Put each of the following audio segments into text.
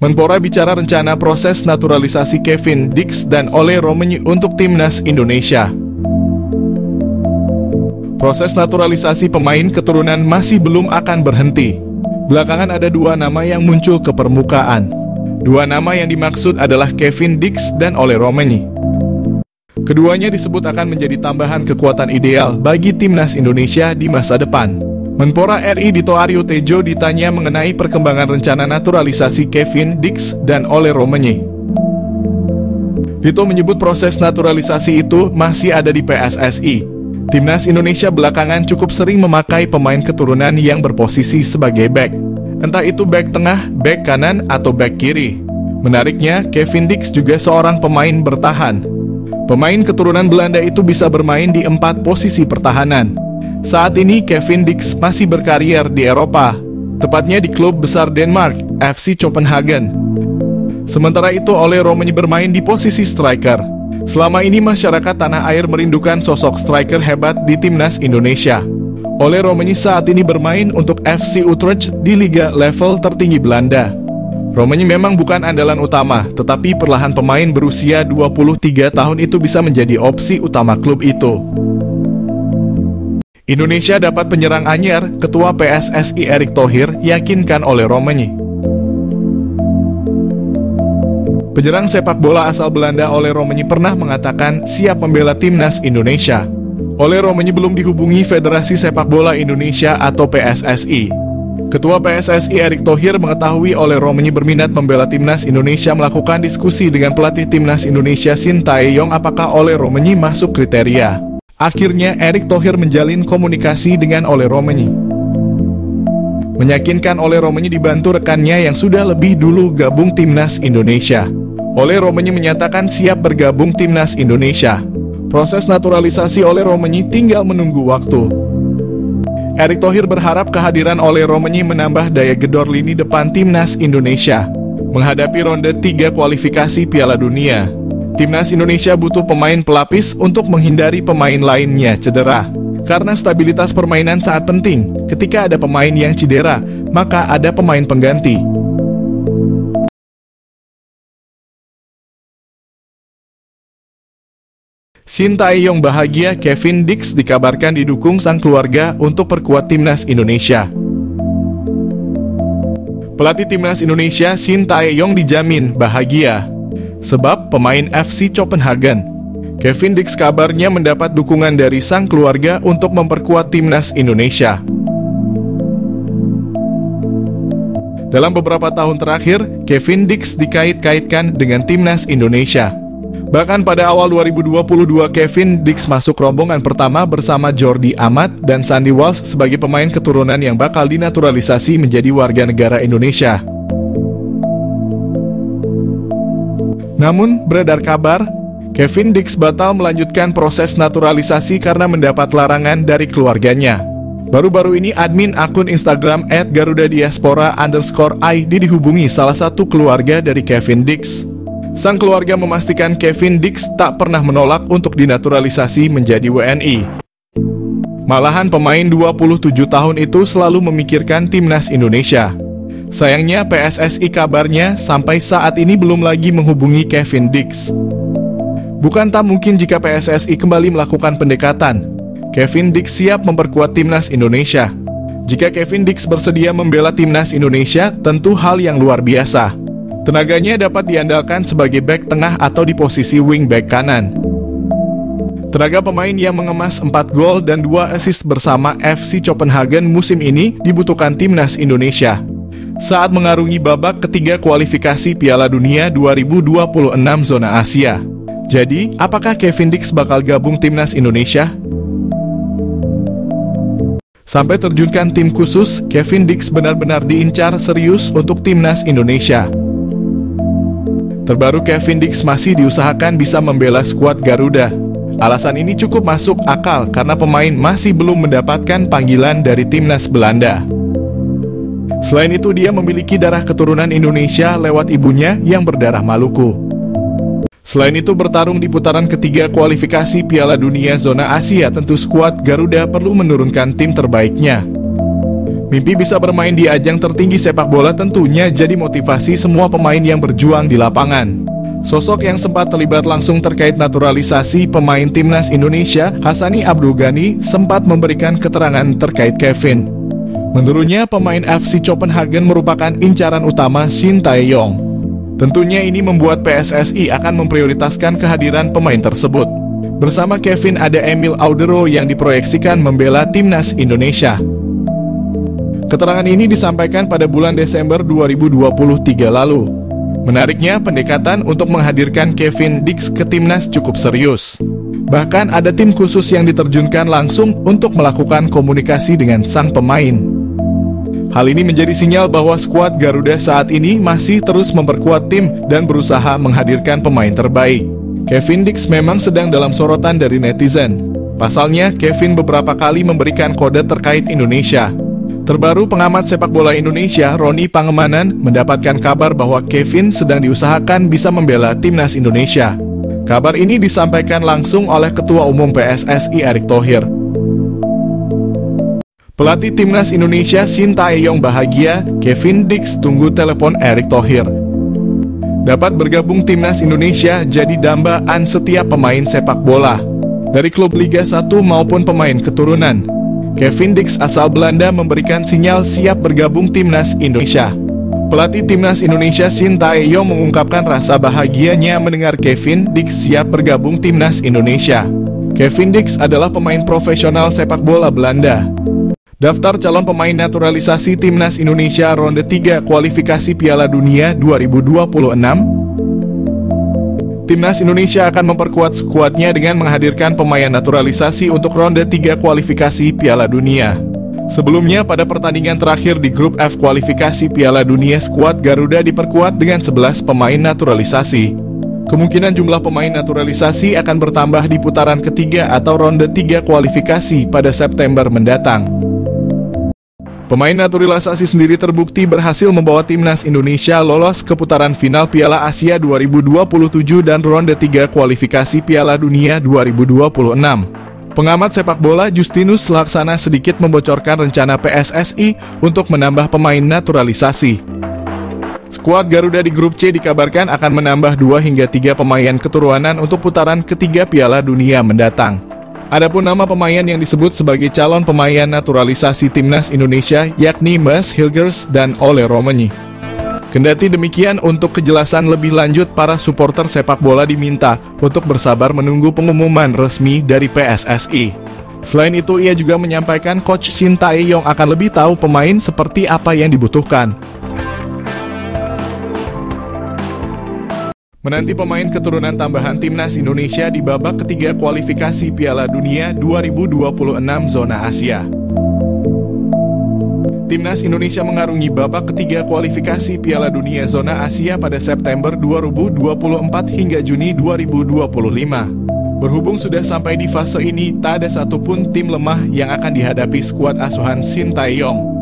Menpora bicara rencana proses naturalisasi Kevin Dix dan Ole Roemeny untuk timnas Indonesia. Proses naturalisasi pemain keturunan masih belum akan berhenti. Belakangan ada dua nama yang muncul ke permukaan. Dua nama yang dimaksud adalah Kevin Dix dan Ole Roemeny. Keduanya disebut akan menjadi tambahan kekuatan ideal bagi timnas Indonesia di masa depan. Menpora RI Dito Aryo Tejo ditanya mengenai perkembangan rencana naturalisasi Kevin Dix dan Ole Roemeny. Dito menyebut proses naturalisasi itu masih ada di PSSI. Timnas Indonesia belakangan cukup sering memakai pemain keturunan yang berposisi sebagai bek. Entah itu bek tengah, bek kanan, atau bek kiri. Menariknya, Kevin Dix juga seorang pemain bertahan. Pemain keturunan Belanda itu bisa bermain di 4 posisi pertahanan. Saat ini Kevin Dix masih berkarier di Eropa, tepatnya di klub besar Denmark, FC Copenhagen. Sementara itu Ole Roemeny bermain di posisi striker. Selama ini masyarakat tanah air merindukan sosok striker hebat di timnas Indonesia. Ole Roemeny saat ini bermain untuk FC Utrecht di liga level tertinggi Belanda. Roemeny memang bukan andalan utama, tetapi perlahan pemain berusia 23 tahun itu bisa menjadi opsi utama klub itu. Indonesia dapat penyerang anyar, Ketua PSSI Erick Thohir yakinkan Ole Roemeny. Penyerang sepak bola asal Belanda Ole Roemeny pernah mengatakan siap membela timnas Indonesia. Ole Roemeny belum dihubungi Federasi Sepak Bola Indonesia atau PSSI. Ketua PSSI Erick Thohir mengetahui Ole Roemeny berminat membela timnas Indonesia melakukan diskusi dengan pelatih timnas Indonesia Shin Tae-yong apakah Ole Roemeny masuk kriteria. Akhirnya Erick Thohir menjalin komunikasi dengan Ole Roemeny. Meyakinkan Ole Roemeny dibantu rekannya yang sudah lebih dulu gabung timnas Indonesia. Ole Roemeny menyatakan siap bergabung timnas Indonesia. Proses naturalisasi Ole Roemeny tinggal menunggu waktu. Erick Thohir berharap kehadiran Ole Roemeny menambah daya gedor lini depan timnas Indonesia menghadapi ronde 3 kualifikasi Piala Dunia. Timnas Indonesia butuh pemain pelapis untuk menghindari pemain lainnya cedera. Karena stabilitas permainan sangat penting, ketika ada pemain yang cedera, maka ada pemain pengganti. Shin Tae-yong bahagia Kevin Dix dikabarkan didukung sang keluarga untuk perkuat timnas Indonesia. Pelatih timnas Indonesia Shin Tae-yong dijamin bahagia. Sebab pemain FC Copenhagen, Kevin Dix kabarnya mendapat dukungan dari sang keluarga untuk memperkuat timnas Indonesia. Dalam beberapa tahun terakhir, Kevin Dix dikait-kaitkan dengan timnas Indonesia. Bahkan pada awal 2022, Kevin Dix masuk rombongan pertama bersama Jordi Amat dan Sandy Walsh sebagai pemain keturunan yang bakal dinaturalisasi menjadi warga negara Indonesia. Namun, beredar kabar, Kevin Dix batal melanjutkan proses naturalisasi karena mendapat larangan dari keluarganya. Baru-baru ini admin akun Instagram @garudadiaspora_id dihubungi salah satu keluarga dari Kevin Dix. Sang keluarga memastikan Kevin Dix tak pernah menolak untuk dinaturalisasi menjadi WNI. Malahan pemain 27 tahun itu selalu memikirkan timnas Indonesia. Sayangnya PSSI kabarnya sampai saat ini belum lagi menghubungi Kevin Dix. Bukan tak mungkin jika PSSI kembali melakukan pendekatan. Kevin Dix siap memperkuat timnas Indonesia. Jika Kevin Dix bersedia membela timnas Indonesia, tentu hal yang luar biasa. Tenaganya dapat diandalkan sebagai bek tengah atau di posisi wing back kanan. Tenaga pemain yang mengemas 4 gol dan 2 assist bersama FC Copenhagen musim ini dibutuhkan timnas Indonesia saat mengarungi babak ketiga kualifikasi Piala Dunia 2026 zona Asia. Jadi, apakah Kevin Dix bakal gabung timnas Indonesia? Sampai terjunkan tim khusus, Kevin Dix benar-benar diincar serius untuk timnas Indonesia. Terbaru Kevin Dix masih diusahakan bisa membela skuad Garuda. Alasan ini cukup masuk akal karena pemain masih belum mendapatkan panggilan dari timnas Belanda. Selain itu, dia memiliki darah keturunan Indonesia lewat ibunya yang berdarah Maluku. Selain itu, bertarung di putaran ketiga kualifikasi Piala Dunia zona Asia, tentu skuad Garuda perlu menurunkan tim terbaiknya. Mimpi bisa bermain di ajang tertinggi sepak bola tentunya jadi motivasi semua pemain yang berjuang di lapangan. Sosok yang sempat terlibat langsung terkait naturalisasi pemain timnas Indonesia, Hassani Abdul Ghani, sempat memberikan keterangan terkait Kevin. Menurutnya, pemain FC Copenhagen merupakan incaran utama Shin Tae-yong. Tentunya ini membuat PSSI akan memprioritaskan kehadiran pemain tersebut. Bersama Kevin ada Emil Audero yang diproyeksikan membela timnas Indonesia. Keterangan ini disampaikan pada bulan Desember 2023 lalu. Menariknya, pendekatan untuk menghadirkan Kevin Dix ke timnas cukup serius. Bahkan ada tim khusus yang diterjunkan langsung untuk melakukan komunikasi dengan sang pemain. Hal ini menjadi sinyal bahwa skuad Garuda saat ini masih terus memperkuat tim dan berusaha menghadirkan pemain terbaik. Kevin Dix memang sedang dalam sorotan dari netizen. Pasalnya, Kevin beberapa kali memberikan kode terkait Indonesia. Terbaru, pengamat sepak bola Indonesia, Roni Pangemanan, mendapatkan kabar bahwa Kevin sedang diusahakan bisa membela timnas Indonesia. Kabar ini disampaikan langsung oleh Ketua Umum PSSI Erick Thohir. Pelatih timnas Indonesia Shin Tae-yong bahagia, Kevin Dix tunggu telepon Erick Thohir. Dapat bergabung timnas Indonesia jadi dambaan setiap pemain sepak bola, dari klub Liga 1 maupun pemain keturunan. Kevin Dix asal Belanda memberikan sinyal siap bergabung timnas Indonesia. Pelatih timnas Indonesia Shin Tae-yong mengungkapkan rasa bahagianya mendengar Kevin Dix siap bergabung timnas Indonesia. Kevin Dix adalah pemain profesional sepak bola Belanda. Daftar calon pemain naturalisasi timnas Indonesia ronde 3 kualifikasi Piala Dunia 2026. Timnas Indonesia akan memperkuat skuadnya dengan menghadirkan pemain naturalisasi untuk ronde 3 kualifikasi Piala Dunia. Sebelumnya, pada pertandingan terakhir di grup F kualifikasi Piala Dunia, skuad Garuda diperkuat dengan 11 pemain naturalisasi. Kemungkinan jumlah pemain naturalisasi akan bertambah di putaran ketiga atau ronde 3 kualifikasi pada September mendatang. Pemain naturalisasi sendiri terbukti berhasil membawa timnas Indonesia lolos ke putaran final Piala Asia 2027 dan ronde 3 kualifikasi Piala Dunia 2026. Pengamat sepak bola Justinus Laksana sedikit membocorkan rencana PSSI untuk menambah pemain naturalisasi. Skuad Garuda di grup C dikabarkan akan menambah 2 hingga 3 pemain keturunan untuk putaran ketiga Piala Dunia mendatang. Adapun nama pemain yang disebut sebagai calon pemain naturalisasi timnas Indonesia yakni Mads Hilgers dan Ole Roemeny. Kendati demikian, untuk kejelasan lebih lanjut para supporter sepak bola diminta untuk bersabar menunggu pengumuman resmi dari PSSI. Selain itu, ia juga menyampaikan Coach Shin Tae-yong akan lebih tahu pemain seperti apa yang dibutuhkan. Menanti pemain keturunan tambahan timnas Indonesia di babak ketiga kualifikasi Piala Dunia 2026 zona Asia. Timnas Indonesia mengarungi babak ketiga kualifikasi Piala Dunia zona Asia pada September 2024 hingga Juni 2025. Berhubung sudah sampai di fase ini, tak ada satupun tim lemah yang akan dihadapi skuad asuhan Shin Tae-yong.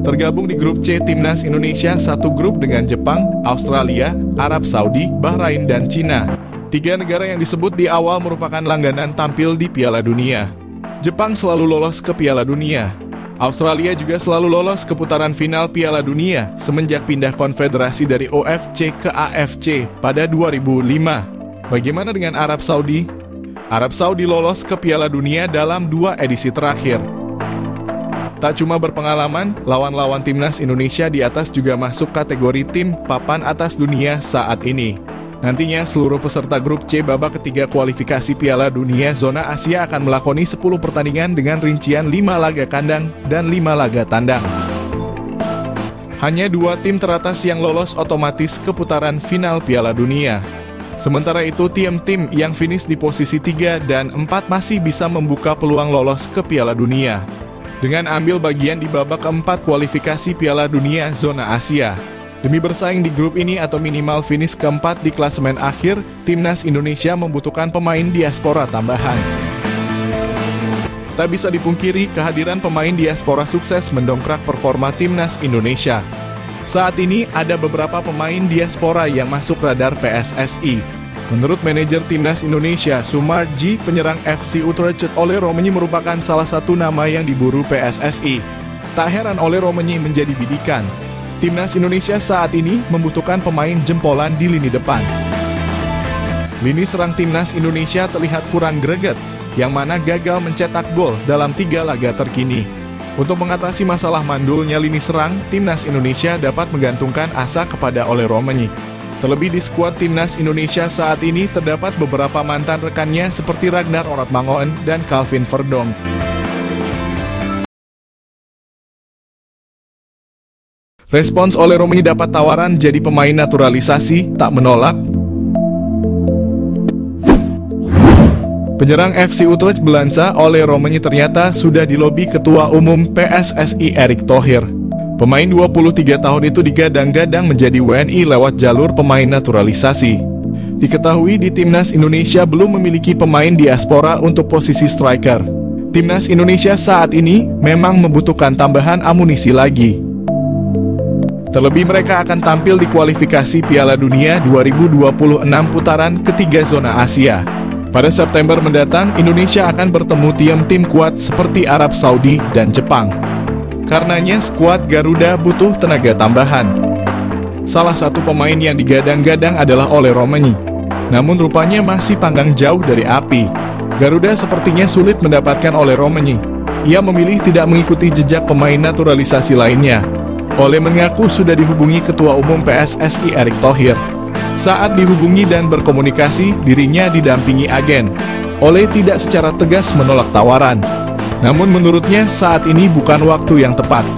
Tergabung di grup C, timnas Indonesia satu grup dengan Jepang, Australia, Arab Saudi, Bahrain, dan Cina. 3 negara yang disebut di awal merupakan langganan tampil di Piala Dunia. Jepang selalu lolos ke Piala Dunia. Australia juga selalu lolos ke putaran final Piala Dunia semenjak pindah konfederasi dari OFC ke AFC pada 2005. Bagaimana dengan Arab Saudi? Arab Saudi lolos ke Piala Dunia dalam 2 edisi terakhir. Tak cuma berpengalaman, lawan-lawan timnas Indonesia di atas juga masuk kategori tim papan atas dunia saat ini. Nantinya seluruh peserta grup C babak ketiga kualifikasi Piala Dunia zona Asia akan melakoni 10 pertandingan dengan rincian 5 laga kandang dan 5 laga tandang. Hanya 2 tim teratas yang lolos otomatis ke putaran final Piala Dunia. Sementara itu, tim-tim yang finish di posisi 3 dan 4 masih bisa membuka peluang lolos ke Piala Dunia dengan ambil bagian di babak keempat kualifikasi Piala Dunia zona Asia. Demi bersaing di grup ini atau minimal finish keempat di klasemen akhir, timnas Indonesia membutuhkan pemain diaspora tambahan. Tak bisa dipungkiri, kehadiran pemain diaspora sukses mendongkrak performa timnas Indonesia. Saat ini ada beberapa pemain diaspora yang masuk radar PSSI. Menurut manajer timnas Indonesia, Sumarji, penyerang FC Utrecht Ole Roemeny merupakan salah satu nama yang diburu PSSI. Tak heran Ole Romenyi menjadi bidikan. Timnas Indonesia saat ini membutuhkan pemain jempolan di lini depan. Lini serang Timnas Indonesia terlihat kurang greget, yang mana gagal mencetak gol dalam 3 laga terkini. Untuk mengatasi masalah mandulnya lini serang, Timnas Indonesia dapat menggantungkan asa kepada Ole Romenyi. Terlebih di skuad Timnas Indonesia saat ini terdapat beberapa mantan rekannya seperti Ragnar Oratmangoen dan Calvin Verdonk. Respons Ole Romenyi dapat tawaran jadi pemain naturalisasi, tak menolak. Penyerang FC Utrecht Belanza Ole Romenyi ternyata sudah dilobi Ketua Umum PSSI Erick Thohir. Pemain 23 tahun itu digadang-gadang menjadi WNI lewat jalur pemain naturalisasi. Diketahui di Timnas Indonesia belum memiliki pemain diaspora untuk posisi striker. Timnas Indonesia saat ini memang membutuhkan tambahan amunisi lagi. Terlebih mereka akan tampil di kualifikasi Piala Dunia 2026 putaran ketiga zona Asia. Pada September mendatang, Indonesia akan bertemu tim kuat seperti Arab Saudi dan Jepang. Karenanya skuad Garuda butuh tenaga tambahan. Salah satu pemain yang digadang-gadang adalah Ole Romenyi. Namun rupanya masih panggang jauh dari api. Garuda sepertinya sulit mendapatkan Ole Romenyi. Ia memilih tidak mengikuti jejak pemain naturalisasi lainnya. Ole mengaku sudah dihubungi Ketua Umum PSSI Erick Thohir. Saat dihubungi dan berkomunikasi, dirinya didampingi agen. Ole tidak secara tegas menolak tawaran. Namun menurutnya saat ini bukan waktu yang tepat.